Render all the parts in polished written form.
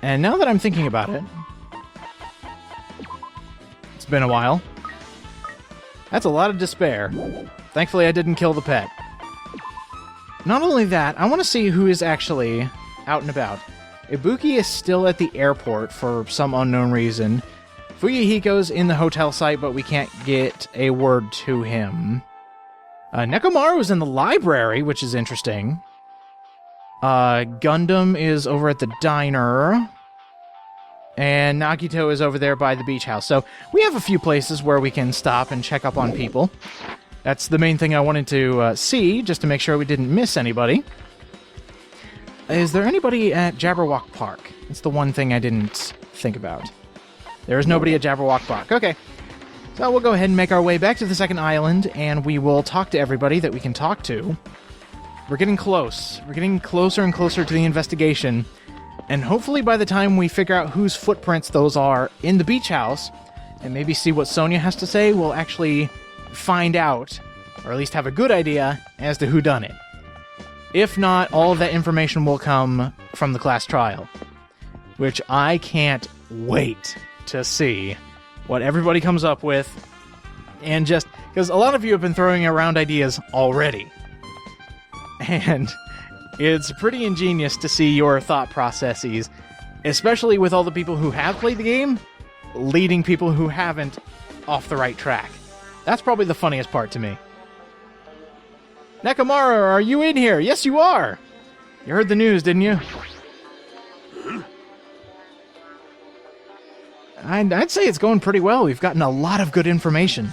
And now that I'm thinking about it, it's been a while. That's a lot of despair. Thankfully, I didn't kill the pet. Not only that, I want to see who is actually out and about. Ibuki is still at the airport for some unknown reason. Fuyuhiko's in the hotel site, but we can't get a word to him. Nekomaru's in the library, which is interesting. Gundam is over at the diner. And Nagito is over there by the beach house. So we have a few places where we can stop and check up on people. That's the main thing I wanted to see, just to make sure we didn't miss anybody. Is there anybody at Jabberwock Park? It's the one thing I didn't think about. There is nobody at Jabberwock Park. Okay. So we'll go ahead and make our way back to the second island, and we will talk to everybody that we can talk to. We're getting close. We're getting closer and closer to the investigation. And hopefully by the time we figure out whose footprints those are in the beach house, and maybe see what Sonia has to say, we'll actually find out, or at least have a good idea, as to who done it. If not, all of that information will come from the class trial, which I can't wait to see what everybody comes up with, and just, because a lot of you have been throwing around ideas already, and it's pretty ingenious to see your thought processes, especially with all the people who have played the game, leading people who haven't off the right track. That's probably the funniest part to me. Nekomaru, are you in here? Yes, you are! You heard the news, didn't you? I'd say it's going pretty well. We've gotten a lot of good information.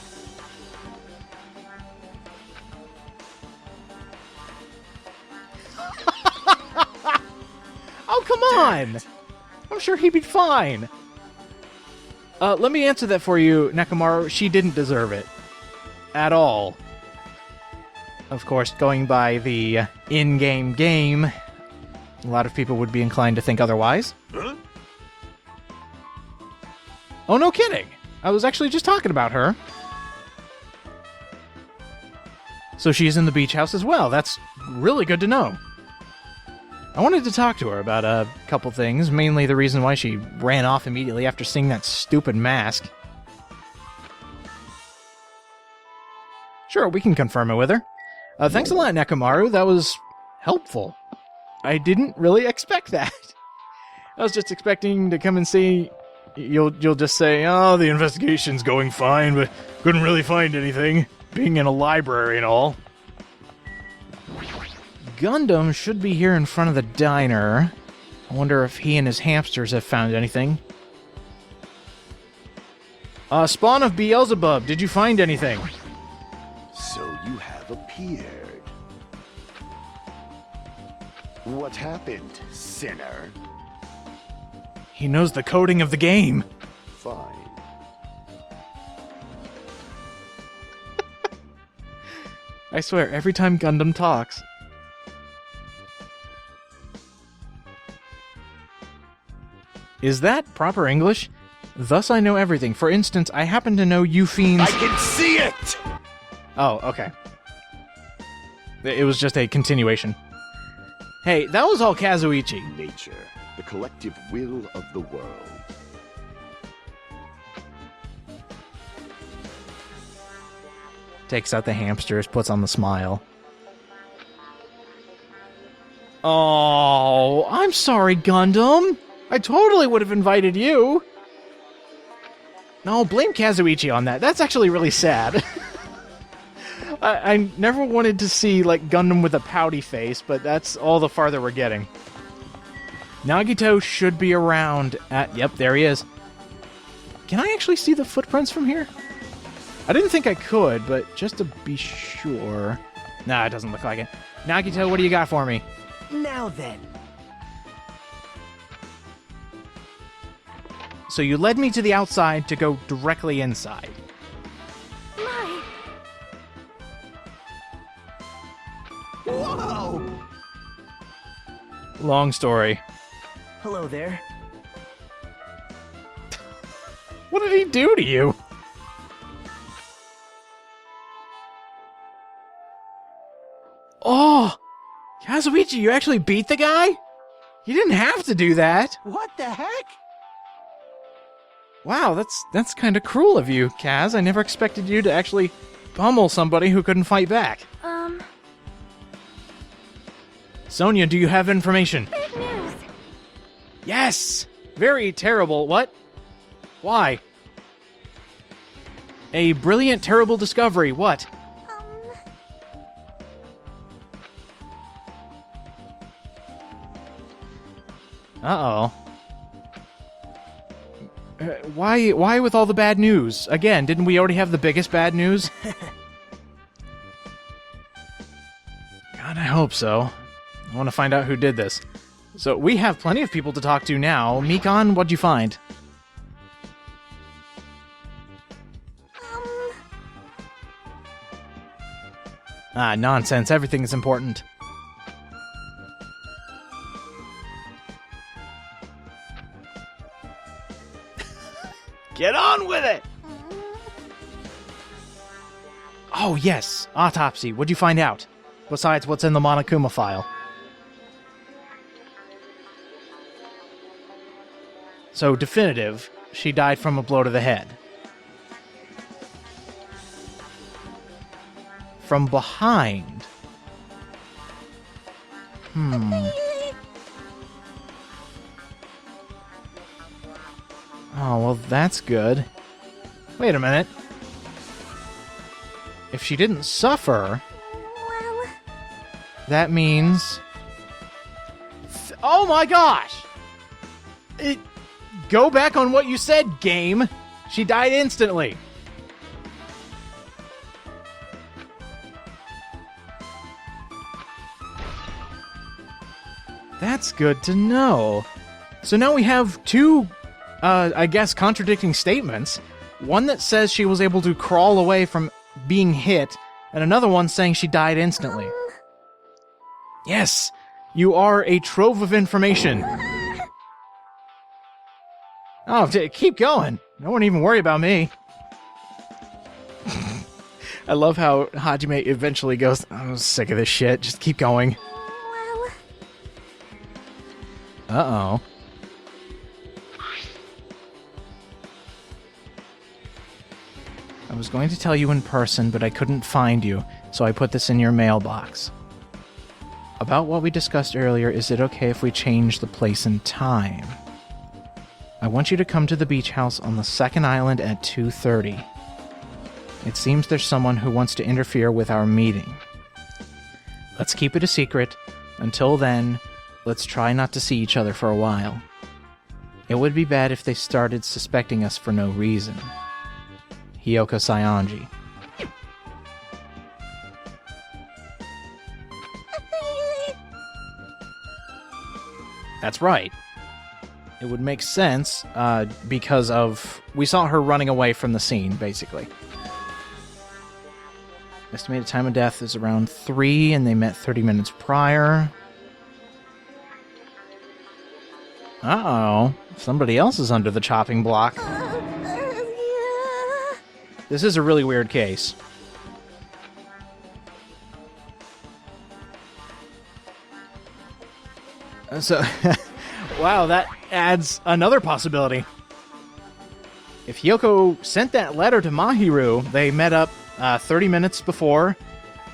Oh, come on! I'm sure he'd be fine. Let me answer that for you, Nekomaru. She didn't deserve it. At all. Of course, going by the in-game game, a lot of people would be inclined to think otherwise. Huh? Oh, no kidding! I was actually just talking about her. So she's in the beach house as well. That's really good to know. I wanted to talk to her about a couple things, mainly the reason why she ran off immediately after seeing that stupid mask. Sure, we can confirm it with her. Thanks a lot, Nekomaru. That was helpful. I didn't really expect that. I was just expecting to come and see... You'll just say, oh, the investigation's going fine, but couldn't really find anything, being in a library and all. Gundam should be here in front of the diner. I wonder if he and his hamsters have found anything. Spawn of Beelzebub, did you find anything? So you have appeared. What happened, sinner? He knows the coding of the game. Fine. I swear, every time Gundam talks. Is that proper English? Thus I know everything. For instance, I happen to know you fiends... I can see it! Oh, okay. It was just a continuation. Hey, that was all Kazuichi. Nature, the collective will of the world. Takes out the hamsters, puts on the smile. Oh, I'm sorry, Gundam. I totally would have invited you. No, blame Kazuichi on that. That's actually really sad. I never wanted to see, like, Gundam with a pouty face, but that's all the farther we're getting. Nagito should be around at... Yep, there he is. Can I actually see the footprints from here? I didn't think I could, but just to be sure... Nah, it doesn't look like it. Nagito, what do you got for me? Now then. So you led me to the outside to go directly inside. My. Whoa! Long story. Hello there. What did he do to you? Oh! Kazuichi, you actually beat the guy? You didn't have to do that. What the heck? Wow, that's kind of cruel of you, Kaz. I never expected you to actually pummel somebody who couldn't fight back. Sonia, do you have information? Bad news. Yes! Very terrible. What? Why? A brilliant, terrible discovery. What? Uh-oh. Why with all the bad news? Again, didn't we already have the biggest bad news? God, I hope so. I want to find out who did this. So, we have plenty of people to talk to now. Mikon, what'd you find? Ah, nonsense. Everything is important. Get on with it! Oh, yes. Autopsy. What'd you find out? Besides what's in the Monokuma file. So, definitive. She died from a blow to the head. From behind. Oh, well, that's good. Wait a minute. If she didn't suffer, Well, that means... Oh my gosh! Go back on what you said, game! She died instantly! That's good to know. So now we have two, I guess, contradicting statements. One that says she was able to crawl away from being hit, and another one saying she died instantly. Yes, you are a trove of information. Oh, keep going. No one even worry about me. I love how Hajime eventually goes, I'm sick of this shit, just keep going. well, Uh-oh. I was going to tell you in person, but I couldn't find you, so I put this in your mailbox. About what we discussed earlier, is it okay if we change the place and time? I want you to come to the beach house on the second island at 2:30. It seems there's someone who wants to interfere with our meeting. Let's keep it a secret. Until then, let's try not to see each other for a while. It would be bad if they started suspecting us for no reason. Hiyoko Saionji. That's right. It would make sense, because of... We saw her running away from the scene, basically. Estimated time of death is around 3, and they met 30 minutes prior. Uh-oh. Somebody else is under the chopping block. This is a really weird case. So, wow, that adds another possibility. If Hiyoko sent that letter to Mahiru, they met up 30 minutes before.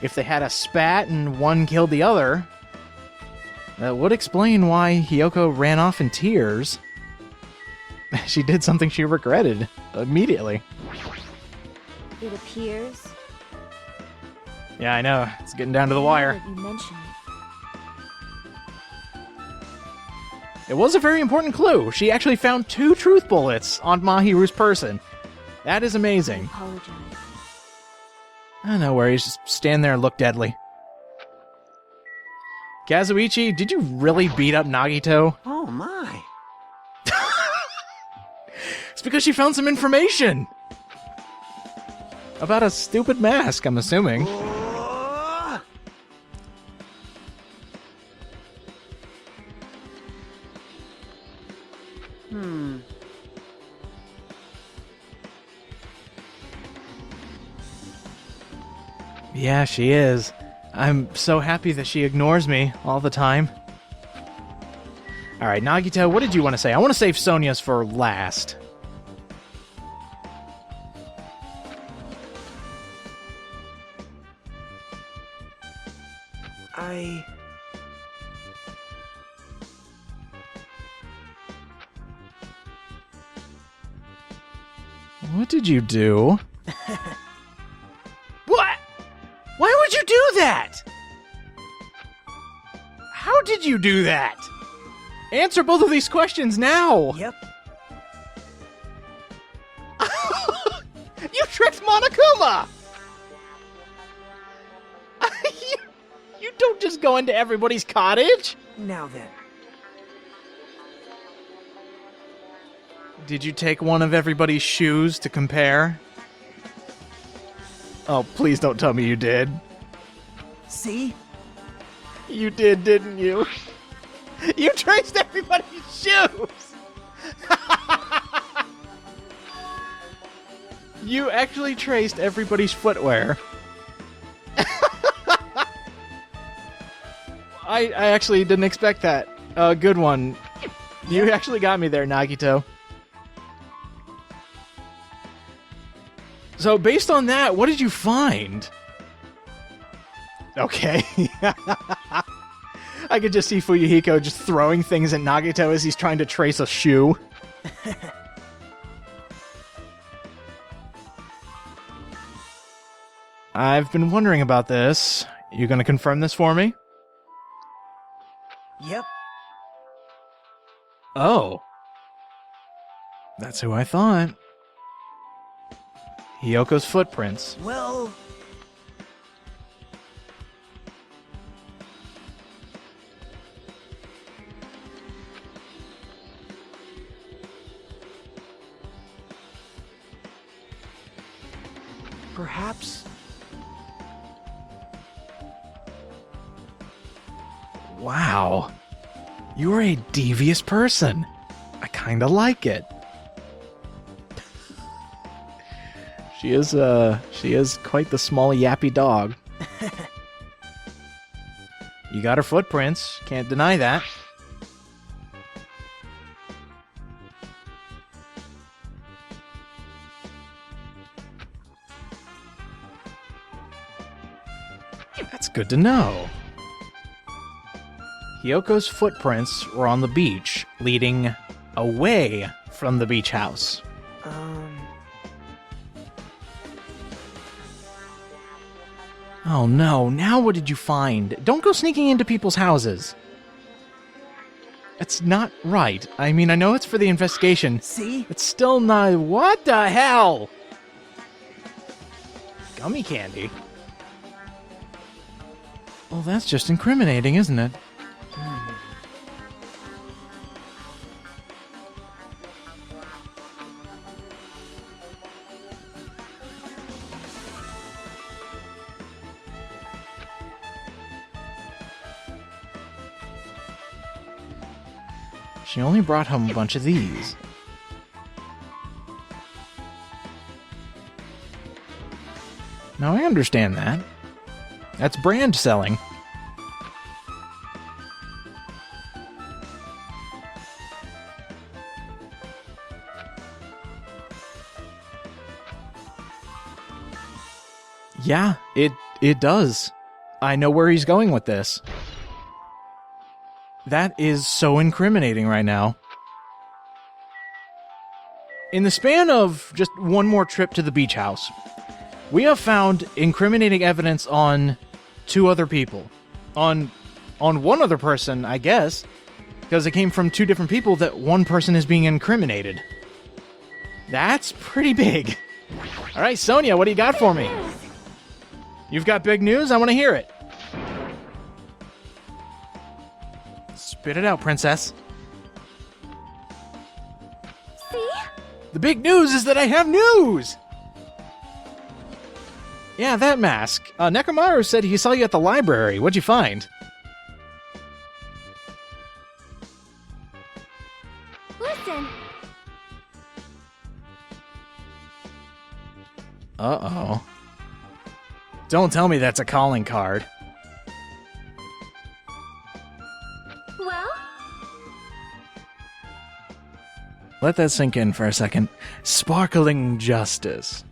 If they had a spat and one killed the other, that would explain why Hiyoko ran off in tears. She did something she regretted immediately. it appears. Yeah, I know. It's getting down to the wire. Now that you mention it, It was a very important clue. She actually found 2 truth bullets on Mahiru's person. That is I amazing. apologize. No worries. Just stand there and look deadly. Kazuichi, did you really beat up Nagito? Oh my. It's because she found some information. About a stupid mask, I'm assuming. Yeah, she is. I'm so happy that she ignores me all the time. All right, Nagito, what did you want to say? I want to save Sonia's for last. What did you do? What? Why would you do that? How did you do that? Answer both of these questions now. Yep. You tricked Monokuma! You don't just go into everybody's cottage. Now then. Did you take one of everybody's shoes to compare? Oh, please don't tell me you did. See? You did, didn't you? You traced everybody's shoes! You actually traced everybody's footwear. I actually didn't expect that. Good one. You actually got me there, Nagito. So, based on that, what did you find? Okay. I could just see Fuyuhiko just throwing things at Nagito as he's trying to trace a shoe. I've been wondering about this. You gonna confirm this for me? Yep. Oh. That's who I thought. Hyoko's footprints. Well... perhaps... Wow. You're a devious person. I kinda like it. She is quite the small yappy dog. You got her footprints, can't deny that. That's good to know. Hyoko's footprints were on the beach, leading away from the beach house. Oh no, now what did you find? Don't go sneaking into people's houses. It's not right. I mean, I know it's for the investigation. See? It's still not... What the hell? Gummy candy? Well, that's just incriminating, isn't it? She only brought home a bunch of these. Now I understand that. That's brand selling. Yeah, it does. I know where he's going with this. That is so incriminating right now. In the span of just one more trip to the beach house, we have found incriminating evidence on 2 other people. On one other person, I guess, because it came from 2 different people that one person is being incriminated. That's pretty big. All right, Sonia, what do you got for me? You've got big news? I want to hear it. Spit it out, princess. See? The big news is that I have news! Yeah, that mask. Nekomaru said he saw you at the library. What'd you find? Listen. Uh-oh. Don't tell me that's a calling card. Well? Let that sink in for a second. Sparkling justice.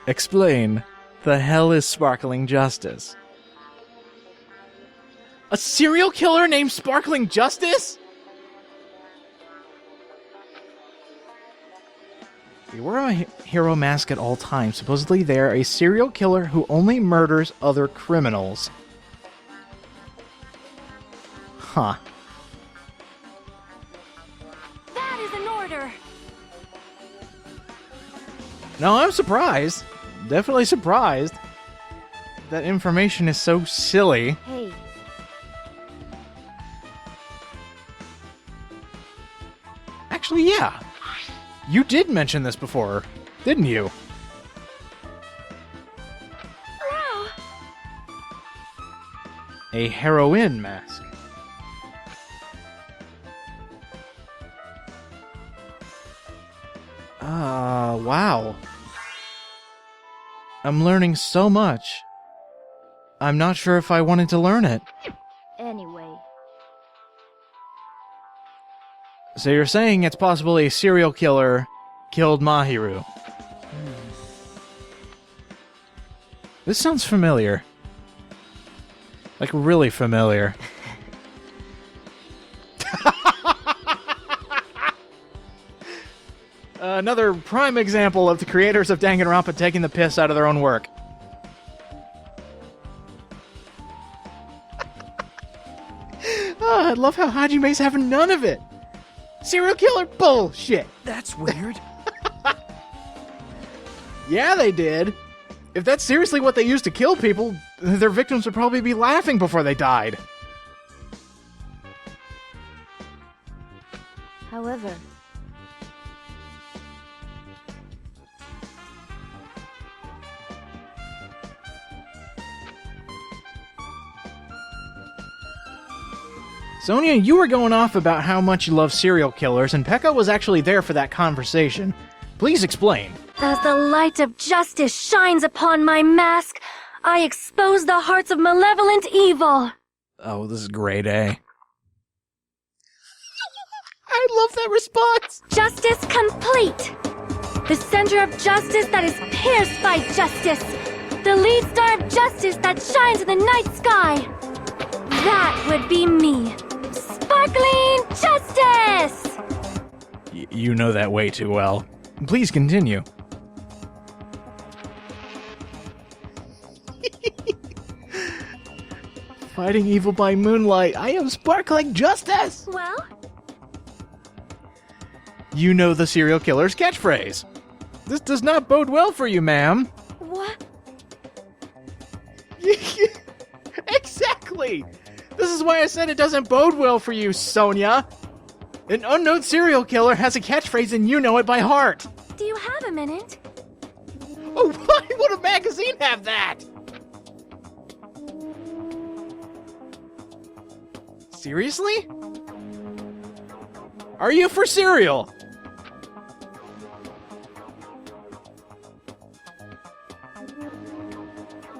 Explain. The hell is sparkling justice? A serial killer named Sparkling Justice? They wear a hero mask at all times. Supposedly they're a serial killer who only murders other criminals. Huh. That is an order. No, I'm surprised. Definitely surprised. That information is so silly. Hey, Actually, yeah. You did mention this before, didn't you? wow. A heroine mask. Wow. I'm learning so much. I'm not sure if I wanted to learn it. Anyway, So you're saying it's possible a serial killer killed Mahiru? This sounds familiar. Like, really familiar. Another prime example of the creators of Danganronpa taking the piss out of their own work. I love how Hajime's having none of it. Serial killer bullshit. That's weird. Yeah, they did. If that's seriously what they used to kill people, their victims would probably be laughing before they died. however, Sonia, you were going off about how much you love serial killers, and Pekka was actually there for that conversation. Please explain. as the light of justice shines upon my mask, I expose the hearts of malevolent evil. Oh, this is grade A. I love that response! Justice complete. The center of justice that is pierced by justice. The lead star of justice that shines in the night sky. That would be me. Sparkling justice! You know that way too well. Please continue. Fighting evil by moonlight, I am sparkling justice! Well, You know the serial killer's catchphrase. This does not bode well for you, ma'am. what? Exactly! This is why I said it doesn't bode well for you, Sonia. An unknown serial killer has a catchphrase and you know it by heart. Do you have a minute? Oh, why would a magazine have that? Seriously? Are you for cereal?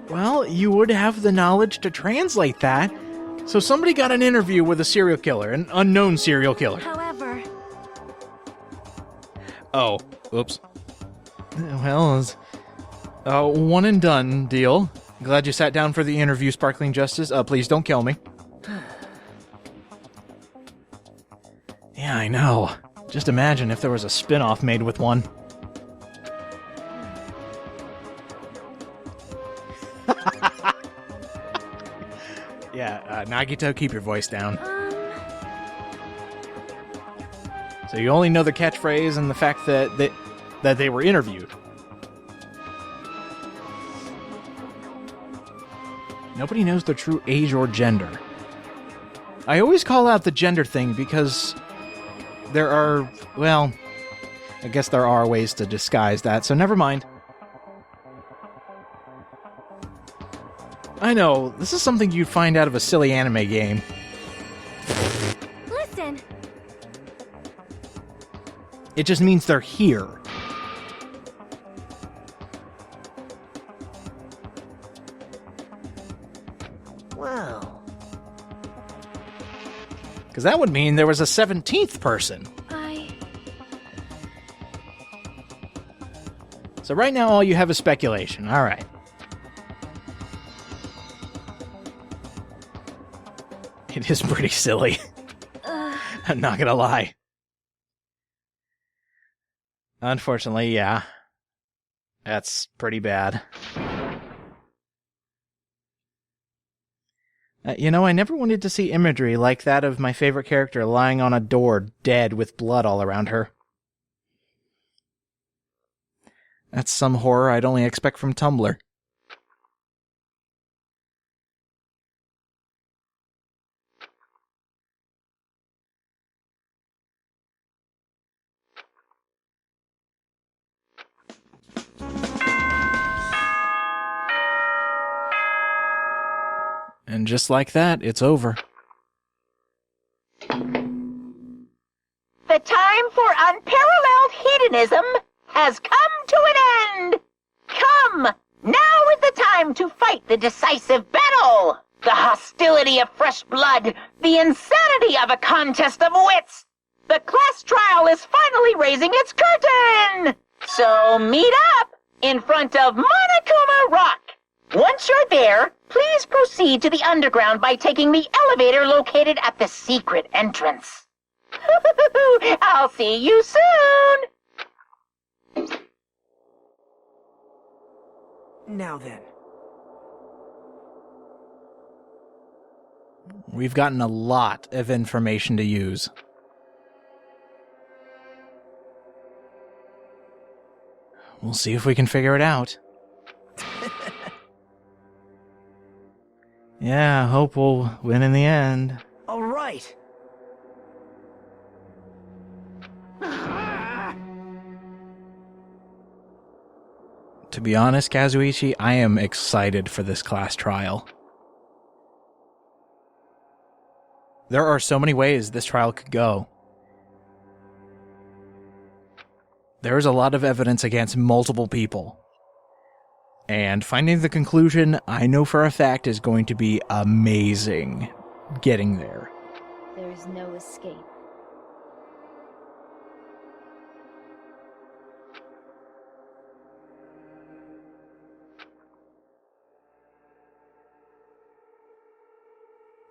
Well, you would have the knowledge to translate that. So somebody got an interview with a serial killer, an unknown serial killer. However, Oh, oops. Well, it's a one and done deal. Glad you sat down for the interview, Sparkling Justice. Please don't kill me. Yeah, I know. Just imagine if there was a spin-off made with one. Yeah, Nagito, keep your voice down. So you only know the catchphrase and the fact that they were interviewed. Nobody knows their true age or gender. I always call out the gender thing because there are, well, I guess there are ways to disguise that, so never mind. I know, this is something you'd find out of a silly anime game. listen. It just means they're here. Well, Because that would mean there was a 17th person. So right now all you have is speculation. All right. It is pretty silly. I'm not gonna lie. Unfortunately, yeah. That's pretty bad. You know, I never wanted to see imagery like that of my favorite character lying on a door, dead with blood all around her. That's some horror I'd only expect from Tumblr. And just like that, it's over. The time for unparalleled hedonism has come to an end! Come! Now is the time to fight the decisive battle! The hostility of fresh blood, the insanity of a contest of wits! The class trial is finally raising its curtain! So meet up in front of Monokuma Rock! Once you're there, please proceed to the underground by taking the elevator located at the secret entrance. I'll see you soon! Now then. We've gotten a lot of information to use. We'll see if we can figure it out. Yeah, hope we'll win in the end. All right. To be honest, Kazuichi, I am excited for this class trial. There are so many ways this trial could go. There's a lot of evidence against multiple people. And finding the conclusion, I know for a fact, is going to be amazing. Getting there. There is no escape.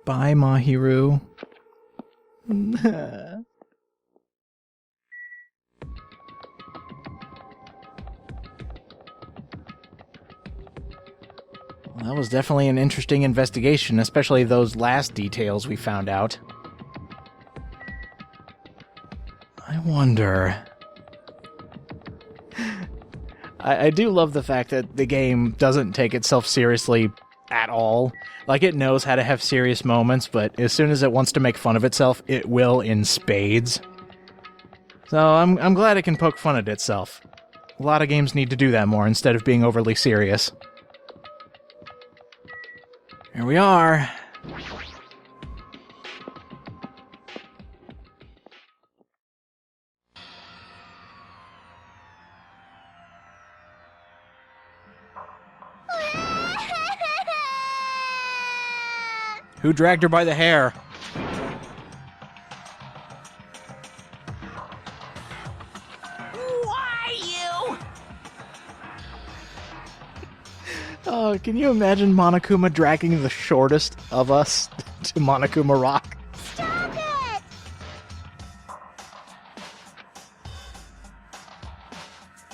Bye, Mahiru. Well, that was definitely an interesting investigation, especially those last details we found out. I wonder... I do love the fact that the game doesn't take itself seriously at all. Like, it knows how to have serious moments, but as soon as it wants to make fun of itself, it will in spades. So I'm glad it can poke fun at itself. A lot of games need to do that more instead of being overly serious. Here we are. Who dragged her by the hair? Why you? Oh, can you imagine Monokuma dragging the shortest of us to Monokuma Rock? Stop it!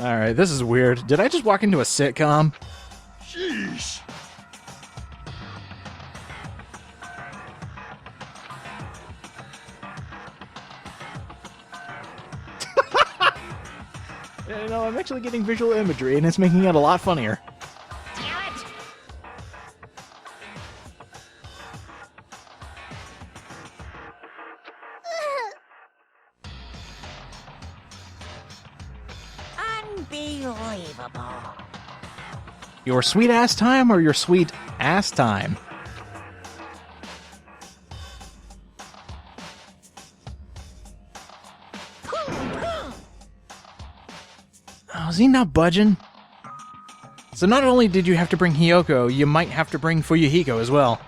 Alright, this is weird. Did I just walk into a sitcom? Sheesh. You know, I'm actually getting visual imagery, and it's making it a lot funnier. Damn it! Unbelievable. Your sweet ass time or your sweet ass time? Oh, is he not budging? So not only did you have to bring Hiyoko, you might have to bring Fuyuhiko as well.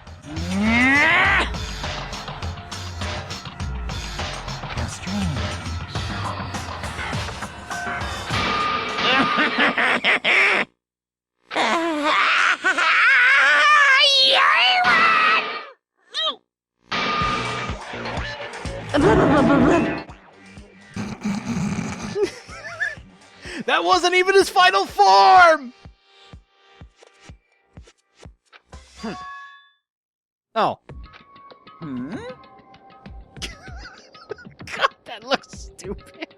That wasn't even his final form! Oh. Hmm? God, that looks stupid.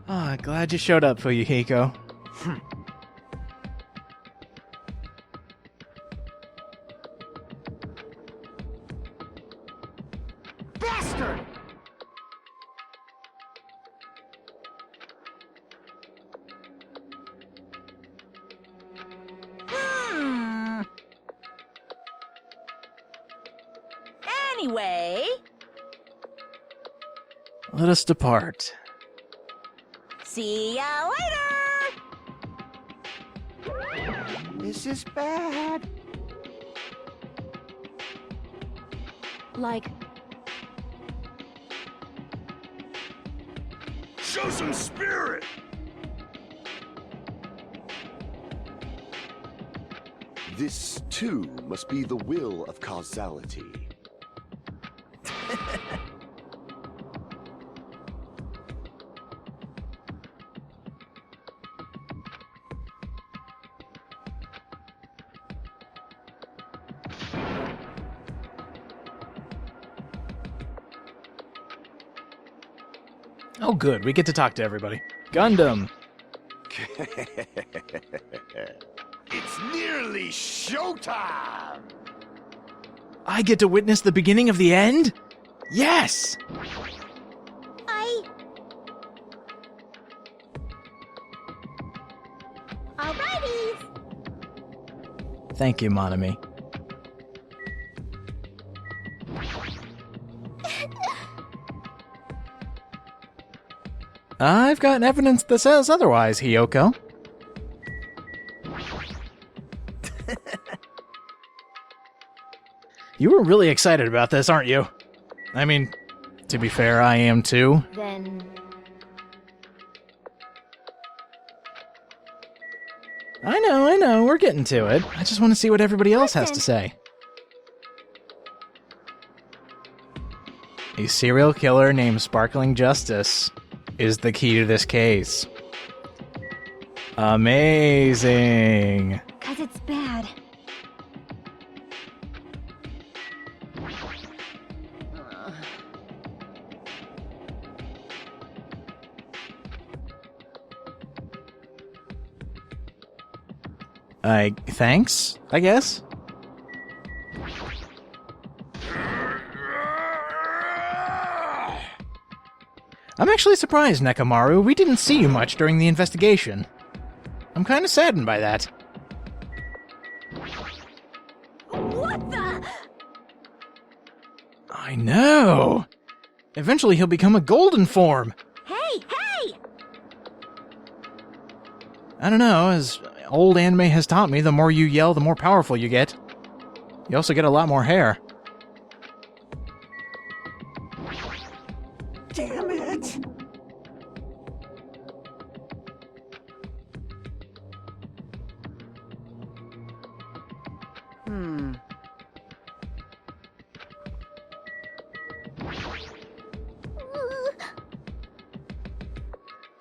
Oh, glad you showed up, Fuyuhiko. Bastard! Anyway, Let us depart. see ya later! This is bad. Like, Show some spirit! This, too, must be the will of causality. Oh, good. We get to talk to everybody. Gundam. It's nearly showtime! I get to witness the beginning of the end? Yes! alrighty. Thank you, Monami. I've got evidence that says otherwise, Hiyoko. You were really excited about this, aren't you? I mean, to be fair, I am too. Then, I know, we're getting to it. I just want to see what everybody else has to say. A serial killer named Sparkling Justice is the key to this case. Amazing. 'cause it's bad. Thanks, I guess? I'm actually surprised, Nekomaru. We didn't see you much during the investigation. I'm kind of saddened by that. What the? I know! Eventually he'll become a golden form! Hey! I don't know, as old anime has taught me, the more you yell, the more powerful you get. You also get a lot more hair. Damn it!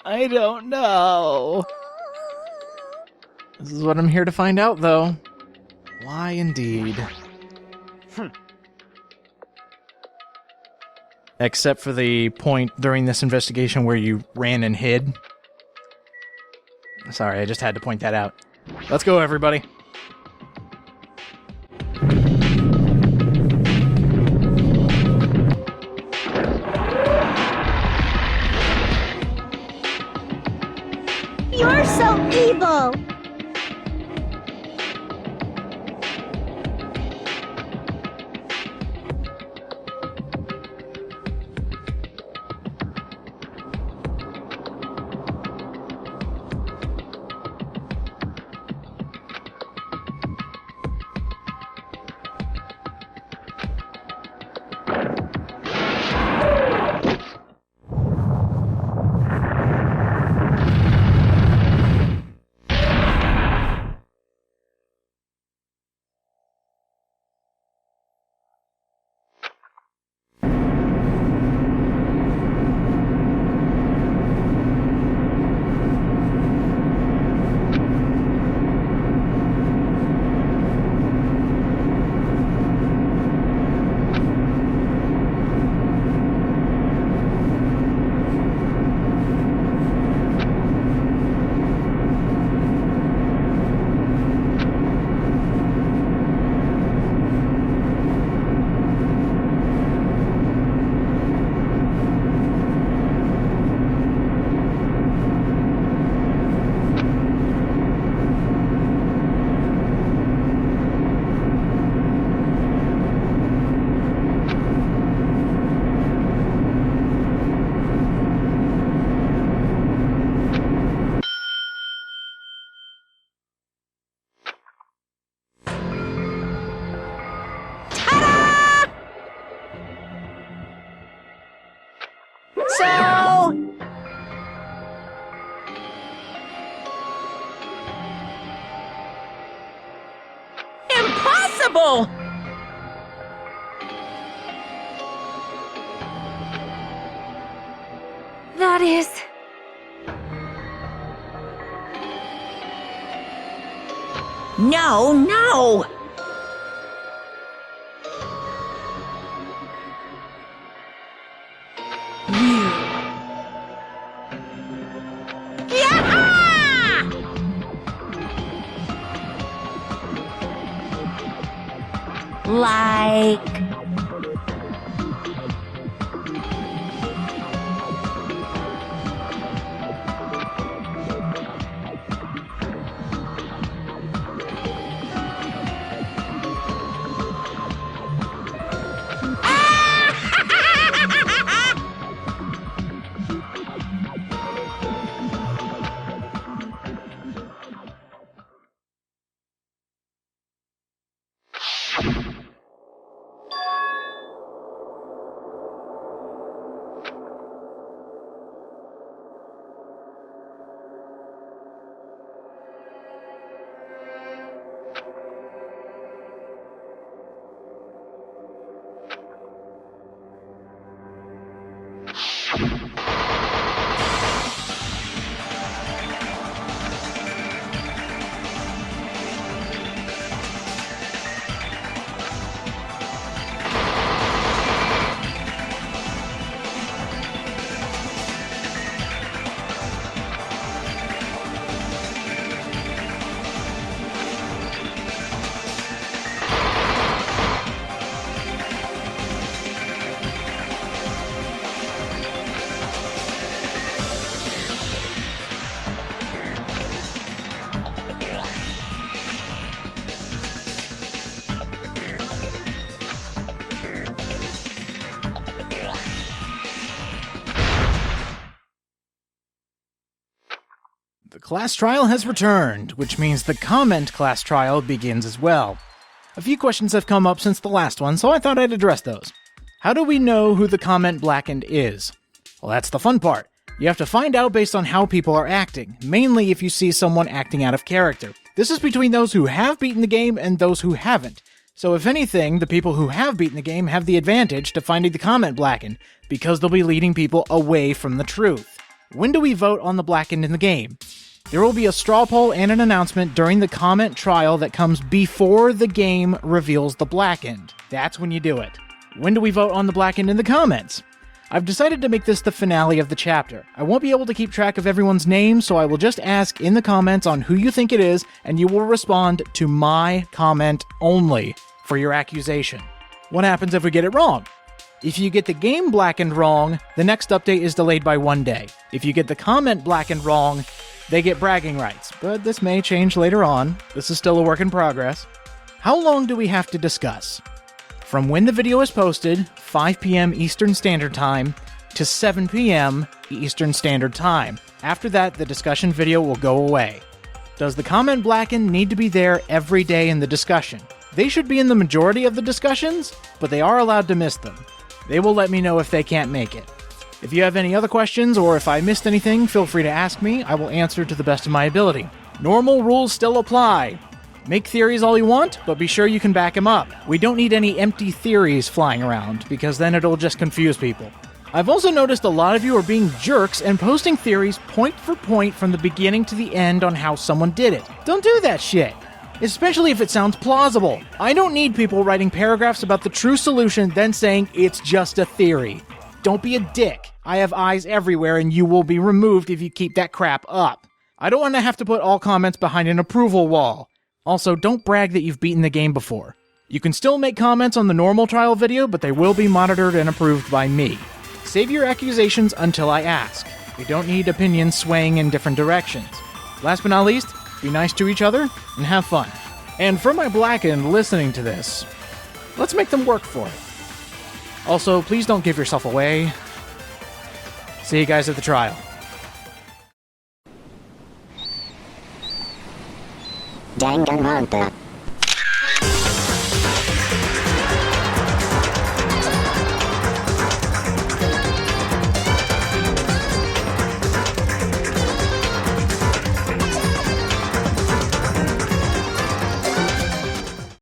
I don't know. This is what I'm here to find out, though. Why, indeed. Except for the point during this investigation where you ran and hid. Sorry, I just had to point that out. Let's go, everybody. You're so evil! horrible! That is... No, no! Like... The class trial has returned, which means the comment class trial begins as well. A few questions have come up since the last one, so I thought I'd address those. How do we know who the comment blackened is? Well, that's the fun part. You have to find out based on how people are acting, mainly if you see someone acting out of character. This is between those who have beaten the game and those who haven't. So if anything, the people who have beaten the game have the advantage to finding the comment blackened, because they'll be leading people away from the truth. When do we vote on the blackened in the game? There will be a straw poll and an announcement during the comment trial that comes before the game reveals the blackened. That's when you do it. When do we vote on the blackened in the comments? I've decided to make this the finale of the chapter. I won't be able to keep track of everyone's name, so I will just ask in the comments on who you think it is, and you will respond to my comment only for your accusation. What happens if we get it wrong? If you get the game blackened wrong, the next update is delayed by 1 day. If you get the comment blackened wrong, they get bragging rights, but this may change later on. This is still a work in progress. How long do we have to discuss? From when the video is posted, 5 p.m. Eastern Standard Time, to 7 p.m. Eastern Standard Time. After that, the discussion video will go away. Does the comment blacken need to be there every day in the discussion? They should be in the majority of the discussions, but they are allowed to miss them. They will let me know if they can't make it. If you have any other questions, or if I missed anything, feel free to ask me. I will answer to the best of my ability. Normal rules still apply. Make theories all you want, but be sure you can back them up. We don't need any empty theories flying around, because then it'll just confuse people. I've also noticed a lot of you are being jerks and posting theories point for point from the beginning to the end on how someone did it. Don't do that shit. Especially if it sounds plausible. I don't need people writing paragraphs about the true solution, then saying it's just a theory. Don't be a dick. I have eyes everywhere and you will be removed if you keep that crap up. I don't want to have to put all comments behind an approval wall. Also, don't brag that you've beaten the game before. You can still make comments on the normal trial video, but they will be monitored and approved by me. Save your accusations until I ask. We don't need opinions swaying in different directions. Last but not least, be nice to each other and have fun. And for my blackened listening to this, let's make them work for it. Also, please don't give yourself away. See you guys at the trial. Danganronpa.